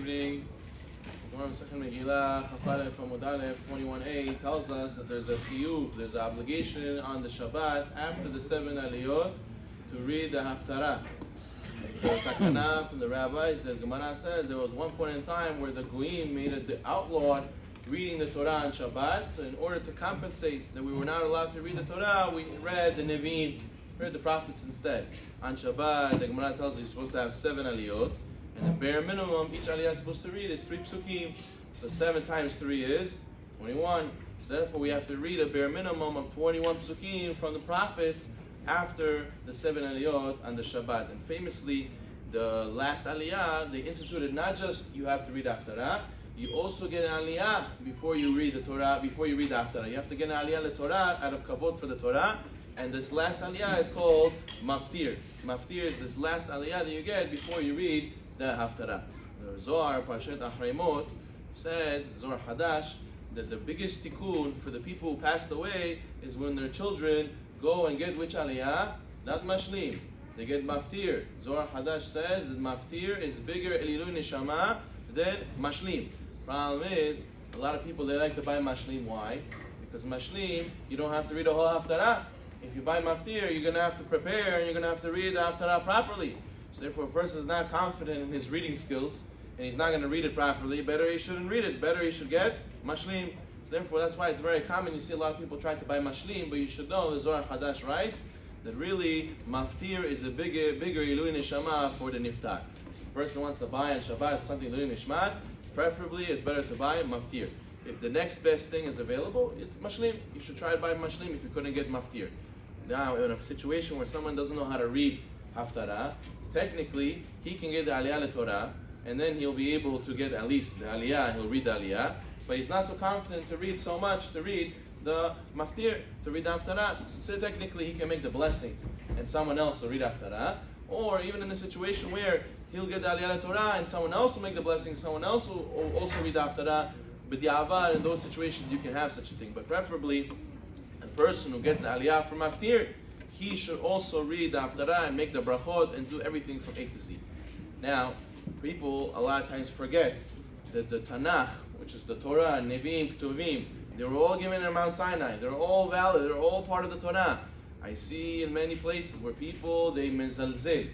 evening. Gemara Masechet Megillah, Haftarah from Amud Aleph 21a tells us that there's a chiyuv, there's an obligation on the Shabbat after the 7 aliyot to read the Haftarah. So takana from the rabbis, the Gemara says there was one point in time where the Goyim made it outlawed reading the Torah on Shabbat. So in order to compensate that we were not allowed to read the Torah, we read the Nevi'im, read the prophets instead. On Shabbat, the Gemara tells us you're supposed to have 7 aliyot, and the bare minimum each aliyah is supposed to read is 3 psukim. So 7 times 3 is 21. So therefore we have to read a bare minimum of 21 psukim from the prophets after the 7 aliyot on the Shabbat. And famously, the last aliyah, they instituted not just you have to read Haftarah, you also get an aliyah before you read the Torah, before you read the Haftarah. You have to get an aliyah le Torah out of kavod for the Torah. And this last aliyah is called maftir. Maftir is this last aliyah that you get before you read the Haftarah. The Zohar, Parshat Achrayimot, says, Zohar Hadash, that the biggest tikkun for the people who passed away is when their children go and get which aliyah? Not mashlim. They get maftir. Zohar Hadash says that maftir is bigger elilui neshama than mashlim. Problem is, a lot of people, they like to buy mashlim. Why? Because mashlim, you don't have to read a whole Haftarah. If you buy maftir, you're going to have to prepare and you're going to have to read the Haftarah properly. So therefore, a person is not confident in his reading skills and he's not going to read it properly, better he shouldn't read it. Better he should get mashlim. So therefore, that's why it's very common. You see a lot of people try to buy mashlim, but you should know the Zohar Hadash writes that really maftir is a bigger ilui neshama for the niftar. If a person wants to buy on Shabbat something ilui nishmat, preferably it's better to buy maftir. If the next best thing is available, it's mashlim. You should try to buy mashlim if you couldn't get maftir. Now, in a situation where someone doesn't know how to read Haftarah, technically, he can get the aliyah le Torah, and then he'll be able to get at least the aliyah, he'll read the aliyah, but he's not so confident to read so much, to read the maftir, to read the Haftarah. So technically, he can make the blessings, and someone else will read Haftarah, or even in a situation where he'll get the aliyah le Torah, and someone else will make the blessings, someone else will also read the Haftarah. But the ava, in those situations, you can have such a thing. But preferably, a person who gets the aliyah from maftir, he should also read the Haftarah and make the brachot and do everything from A to Z. Now, people a lot of times forget that the Tanakh, which is the Torah, Nevi'im, Ketuvim, they were all given in Mount Sinai. They're all valid. They're all part of the Torah. I see in many places where people, they mezalzel,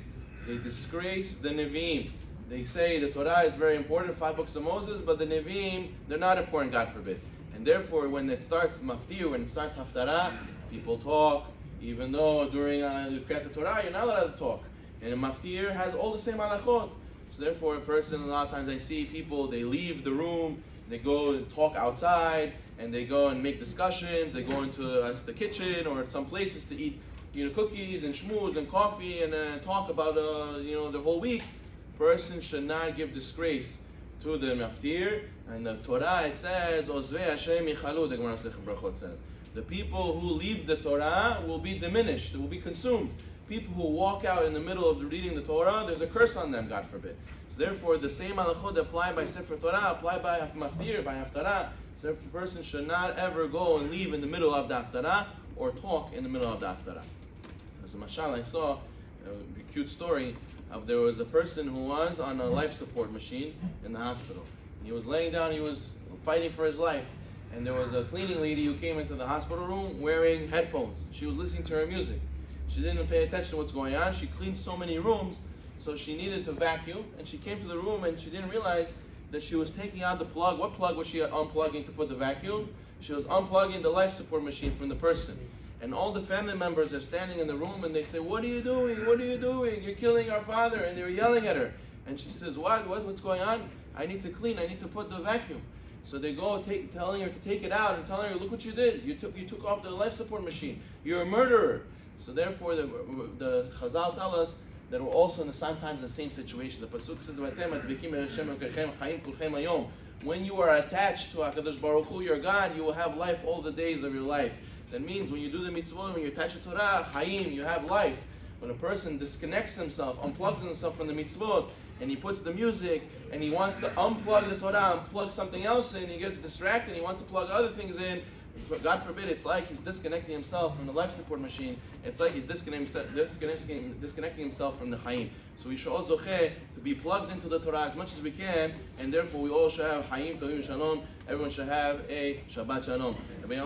they disgrace the Nevi'im. They say the Torah is very important, 5 books of Moses, but the Nevi'im, they're not important, God forbid. And therefore, when it starts maftir, when it starts Haftarah, people talk, even though during the Kriyat Torah, you're not allowed to talk. And a maftir has all the same halachot. So therefore, a person, a lot of times I see people, they leave the room, they go and talk outside, and they go and make discussions, they go into the kitchen or some places to eat cookies and shmooze and coffee and talk about the whole week. Person should not give disgrace to the maftir. And the Torah, it says, Ozvei Hashem yichalu, the Gemara Masechet Brachot says. The people who leave the Torah will be diminished, they will be consumed. People who walk out in the middle of reading the Torah, there's a curse on them, God forbid. So therefore, the same halachot apply by Sefer Torah, apply by maftir, by Haftarah. So a person should not ever go and leave in the middle of the Haftarah or talk in the middle of the Haftarah. As a mashal, I saw a cute story of there was a person who was on a life support machine in the hospital. He was laying down, he was fighting for his life. And there was a cleaning lady who came into the hospital room wearing headphones. She was listening to her music. She didn't pay attention to what's going on. She cleaned so many rooms, so she needed to vacuum. And she came to the room and she didn't realize that she was taking out the plug. What plug was she unplugging to put the vacuum? She was unplugging the life support machine from the person. And all the family members are standing in the room and they say, "What are you doing? What are you doing? You're killing our father." And they were yelling at her. And she says, What's going on? I need to clean. I need to put the vacuum. So they go telling her to take it out and telling her, "Look what you did. You took off the life support machine. You're a murderer." So therefore, the Chazal tell us that we're also in sometimes the same situation. The pasuk says, when you are attached to HaKadosh Baruch Hu, your God, you will have life all the days of your life. That means when you do the mitzvot, when you're attached to Torah, Chaim, you have life. When a person disconnects himself, unplugs himself from the mitzvot, and he puts the music, and he wants to unplug the Torah, unplug something else in, he gets distracted, he wants to plug other things in, God forbid, it's like he's disconnecting himself from the life support machine. It's like he's disconnecting himself from the Chaim. So we should all zocheh to be plugged into the Torah as much as we can, and therefore we all should have Chaim Tovim Shalom. Everyone should have a Shabbat Shalom. Amen.